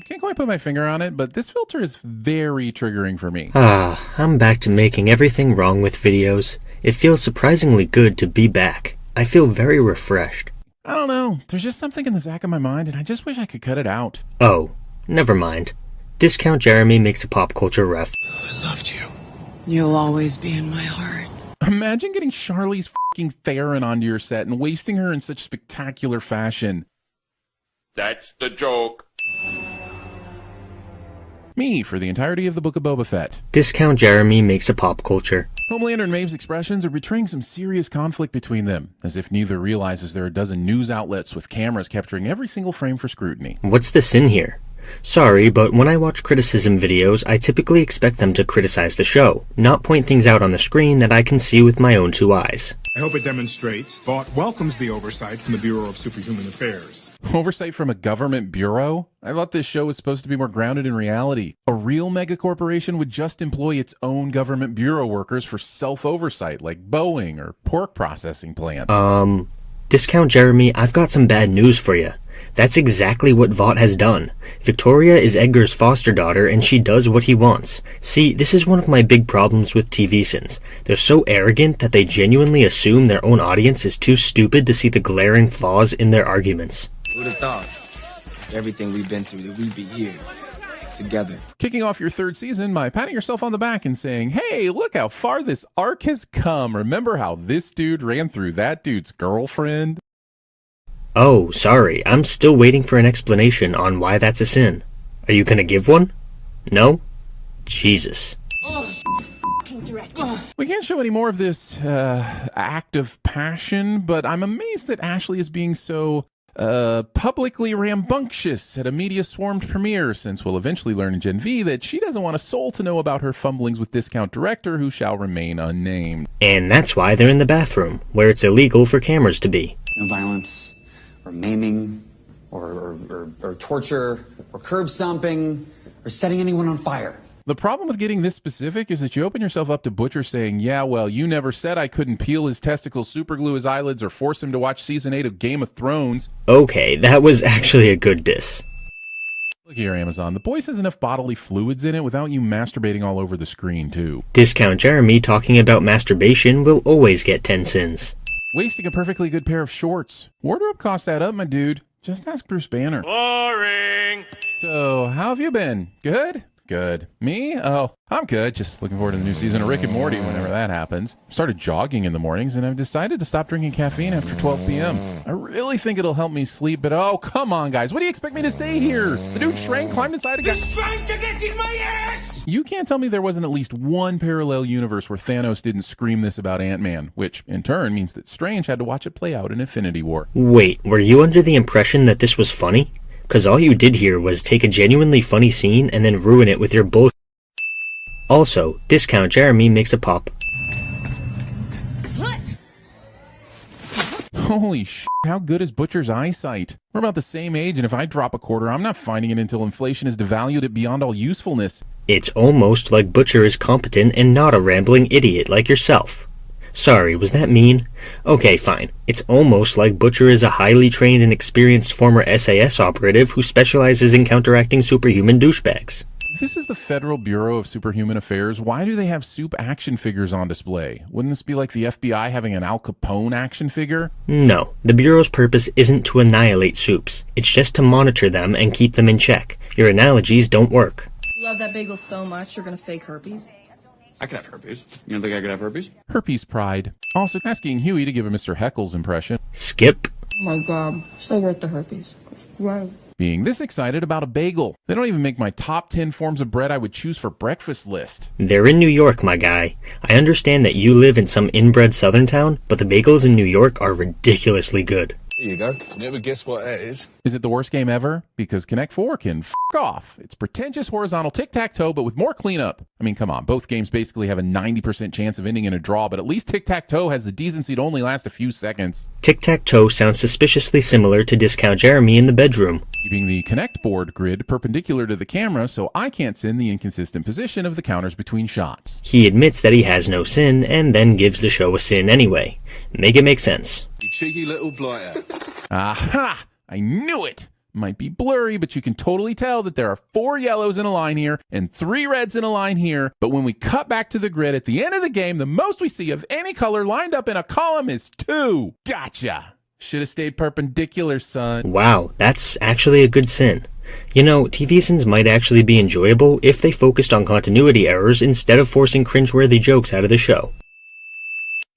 Can't quite put my finger on it, but this filter is very triggering for me. I'm back to making everything wrong with videos. It feels surprisingly good to be back. I feel very refreshed. I don't know. There's just something in the back of my mind, and I just wish I could cut it out. Oh, never mind. Discount Jeremy makes a pop culture ref. I loved you. You'll always be in my heart. Imagine getting Charlize fucking Theron onto your set and wasting her in such spectacular fashion. That's the joke. Me for the entirety of the Book of Boba Fett. Discount Jeremy makes a pop culture. Homelander and Maeve's expressions are betraying some serious conflict between them, as if neither realizes there are a dozen news outlets with cameras capturing every single frame for scrutiny. What's the sin here? Sorry, but when I watch criticism videos, I typically expect them to criticize the show, not point things out on the screen that I can see with my own two eyes. I hope it demonstrates Vought welcomes the oversight from the Bureau of Superhuman Affairs. Oversight from a government bureau? I thought this show was supposed to be more grounded in reality. A real megacorporation would just employ its own government bureau workers for self-oversight, like Boeing or pork processing plants. Discount Jeremy, I've got some bad news for you. That's exactly what Vought has done. Victoria is Edgar's foster daughter, and she does what he wants. See, this is one of my big problems with TVSins. They're so arrogant that they genuinely assume their own audience is too stupid to see the glaring flaws in their arguments. Who'd have thought? Everything we've been through, that we'd be here, together. Kicking off your third season by patting yourself on the back and saying, hey, look how far this arc has come. Remember how this dude ran through that dude's girlfriend? Oh, sorry, I'm still waiting for an explanation on why that's a sin. Are you gonna give one? No? Jesus. We can't show any more of this act of passion, but I'm amazed that Ashley is being so publicly rambunctious at a media-swarmed premiere, since we'll eventually learn in Gen V that she doesn't want a soul to know about her fumblings with discount director who shall remain unnamed. And that's why they're in the bathroom, where it's illegal for cameras to be. No violence, or maiming, or torture, or curb stomping, or setting anyone on fire. The problem with getting this specific is that you open yourself up to Butcher saying, yeah, well, you never said I couldn't peel his testicles, superglue his eyelids, or force him to watch Season 8 of Game of Thrones. Okay, that was actually a good diss. Look here, Amazon. The Boys has enough bodily fluids in it without you masturbating all over the screen, too. Discount Jeremy talking about masturbation will always get 10 sins. Wasting a perfectly good pair of shorts. Wardrobe costs that up, my dude. Just ask Bruce Banner. Boring. So, how have you been? Good? Good. Me? Oh, I'm good. Just looking forward to the new season of Rick and Morty whenever that happens. Started jogging in the mornings, and I've decided to stop drinking caffeine after 12 p.m. I really think it'll help me sleep, but oh, come on, guys. What do you expect me to say here? The dude shrank, climbed inside a guy. He's trying to get in my ass! You can't tell me there wasn't at least one parallel universe where Thanos didn't scream this about Ant-Man, which in turn means that Strange had to watch it play out in Infinity War. Wait, were you under the impression that this was funny? Because all you did here was take a genuinely funny scene and then ruin it with your bullshit. Also, Discount Jeremy makes a pop. Holy shit, how good is Butcher's eyesight? We're about the same age, and if I drop a quarter, I'm not finding it until inflation has devalued it beyond all usefulness. It's almost like Butcher is competent and not a rambling idiot like yourself. Sorry, was that mean? Okay, fine. It's almost like Butcher is a highly trained and experienced former SAS operative who specializes in counteracting superhuman douchebags. If this is the Federal Bureau of Superhuman Affairs, why do they have soup action figures on display? Wouldn't this be like the FBI having an Al Capone action figure? No, the Bureau's purpose isn't to annihilate soups. It's just to monitor them and keep them in check. Your analogies don't work. You love that bagel so much, you're gonna fake herpes? I could have herpes. You don't think I could have herpes? Herpes pride. Also, asking Huey to give a Mr. Heckles impression. Skip. Oh my god, so worth the herpes. It's great. Being this excited about a bagel. They don't even make my top 10 forms of bread I would choose for breakfast list. They're in New York, my guy. I understand that you live in some inbred southern town, but the bagels in New York are ridiculously good. There you go. Never guess what that is. Is it the worst game ever? Because Connect 4 can f*** off. It's pretentious horizontal Tic Tac Toe, but with more cleanup. I mean, come on. Both games basically have a 90% chance of ending in a draw, but at least Tic Tac Toe has the decency to only last a few seconds. Tic Tac Toe sounds suspiciously similar to Discount Jeremy in the bedroom. Keeping the Connect board grid perpendicular to the camera so I can't sin the inconsistent position of the counters between shots. He admits that he has no sin, and then gives the show a sin anyway. Make it make sense. You cheeky little blighter. Aha! I knew it! Might be blurry, but you can totally tell that there are 4 yellows in a line here and 3 reds in a line here. But when we cut back to the grid at the end of the game, the most we see of any color lined up in a column is 2. Gotcha. Should have stayed perpendicular, son. Wow, that's actually a good sin. You know, TVSins might actually be enjoyable if they focused on continuity errors instead of forcing cringeworthy jokes out of the show.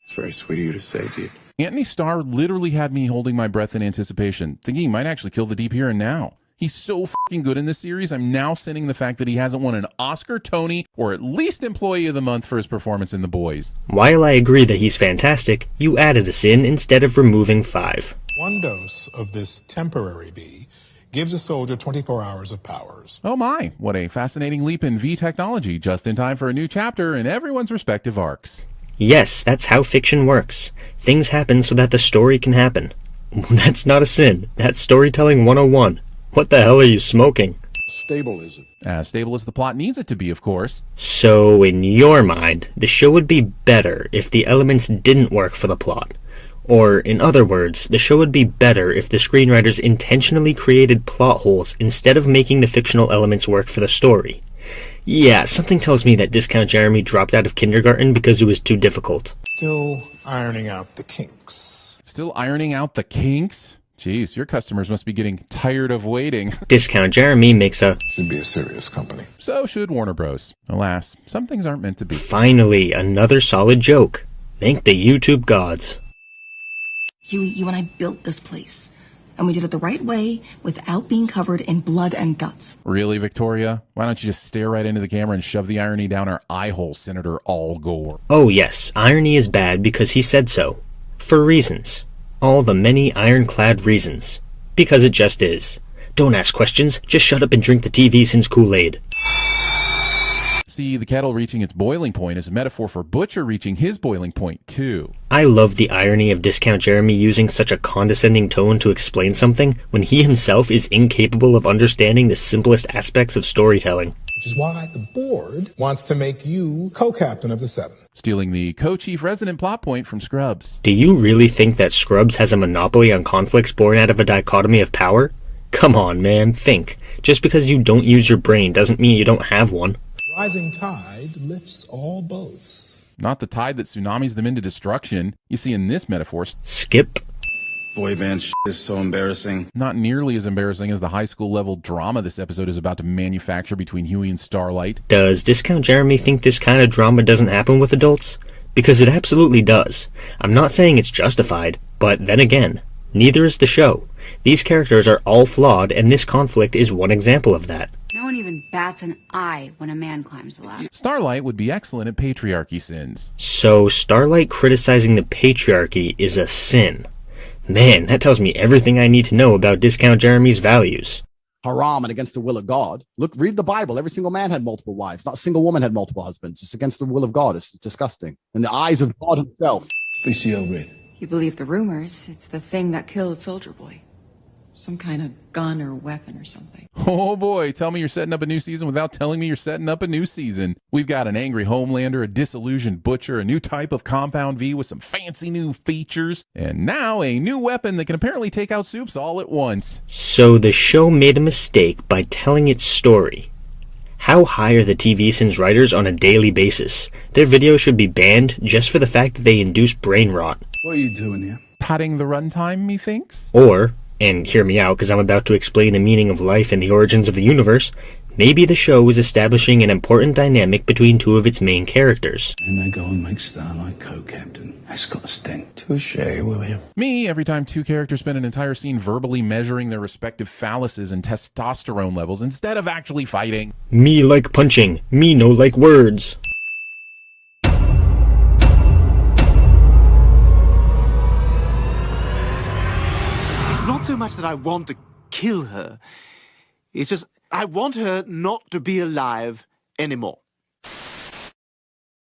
It's very sweet of you to say, dude. Anthony Starr literally had me holding my breath in anticipation, thinking he might actually kill the deep here and now. He's so fucking good in this series, I'm now sinning the fact that he hasn't won an Oscar, Tony, or at least Employee of the Month for his performance in The Boys. While I agree that he's fantastic, you added a sin instead of removing 5. 1 dose of this temporary bee gives a soldier 24 hours of powers. Oh my, what a fascinating leap in V technology, just in time for a new chapter in everyone's respective arcs. Yes, that's how fiction works. Things happen so that the story can happen. That's not a sin. That's storytelling 101. What the hell are you smoking? Stable is it? As stable as the plot needs it to be, of course. So, in your mind, the show would be better if the elements didn't work for the plot. Or, in other words, the show would be better if the screenwriters intentionally created plot holes instead of making the fictional elements work for the story. Yeah, something tells me that Discount Jeremy dropped out of kindergarten because it was too difficult. Still ironing out the kinks. Still ironing out the kinks? Jeez, your customers must be getting tired of waiting. Discount Jeremy makes a... Should be a serious company. So should Warner Bros. Alas, some things aren't meant to be. Finally, another solid joke. Thank the YouTube gods. You and I built this place. And we did it the right way without being covered in blood and guts. Really, Victoria? Why don't you just stare right into the camera and shove the irony down our eye hole, Senator Al Gore? Oh yes, irony is bad because he said so. For reasons. All the many ironclad reasons. Because it just is. Don't ask questions, just shut up and drink the TVSins Kool-Aid. See, the kettle reaching its boiling point is a metaphor for Butcher reaching his boiling point, too. I love the irony of Discount Jeremy using such a condescending tone to explain something when he himself is incapable of understanding the simplest aspects of storytelling. Which is why the board wants to make you co-captain of the 7. Stealing the co-chief resident plot point from Scrubs. Do you really think that Scrubs has a monopoly on conflicts born out of a dichotomy of power? Come on, man, think. Just because you don't use your brain doesn't mean you don't have one. Rising tide lifts all boats. Not the tide that tsunamis them into destruction. You see in this metaphor, Skip. Boy band shit is so embarrassing. not nearly as embarrassing as the high school level drama this episode is about to manufacture between Huey and Starlight. Does Discount Jeremy think this kind of drama doesn't happen with adults? Because it absolutely does. I'm not saying it's justified, but then again, neither is the show. These characters are all flawed, and this conflict is one example of that. No one even bats an eye when a man climbs the ladder. Starlight would be excellent at patriarchy sins. So, Starlight criticizing the patriarchy is a sin. Man, that tells me everything I need to know about Discount Jeremy's values. Haram and against the will of God. Look, read the Bible. Every single man had multiple wives. Not a single woman had multiple husbands. It's against the will of God. It's disgusting. In the eyes of God himself. You believe the rumors. It's the thing that killed Soldier Boy. Some kind of gun or weapon or something. Oh boy, tell me you're setting up a new season without telling me you're setting up a new season. We've got an angry Homelander, a disillusioned Butcher, a new type of Compound V with some fancy new features, and now a new weapon that can apparently take out soups all at once. So the show made a mistake by telling its story. How high are the TVSins writers on a daily basis? Their videos should be banned just for the fact that they induce brain rot. What are you doing here? Padding the runtime, methinks? Or, and hear me out because I'm about to explain the meaning of life and the origins of the universe, maybe the show is establishing an important dynamic between two of its main characters. And they go and make Starlight co-captain. That's got a stink. Touche, William. Me, every time two characters spend an entire scene verbally measuring their respective phalluses and testosterone levels instead of actually fighting. Me like punching, me no like words. It's not so much that I want to kill her. It's just, I want her not to be alive anymore.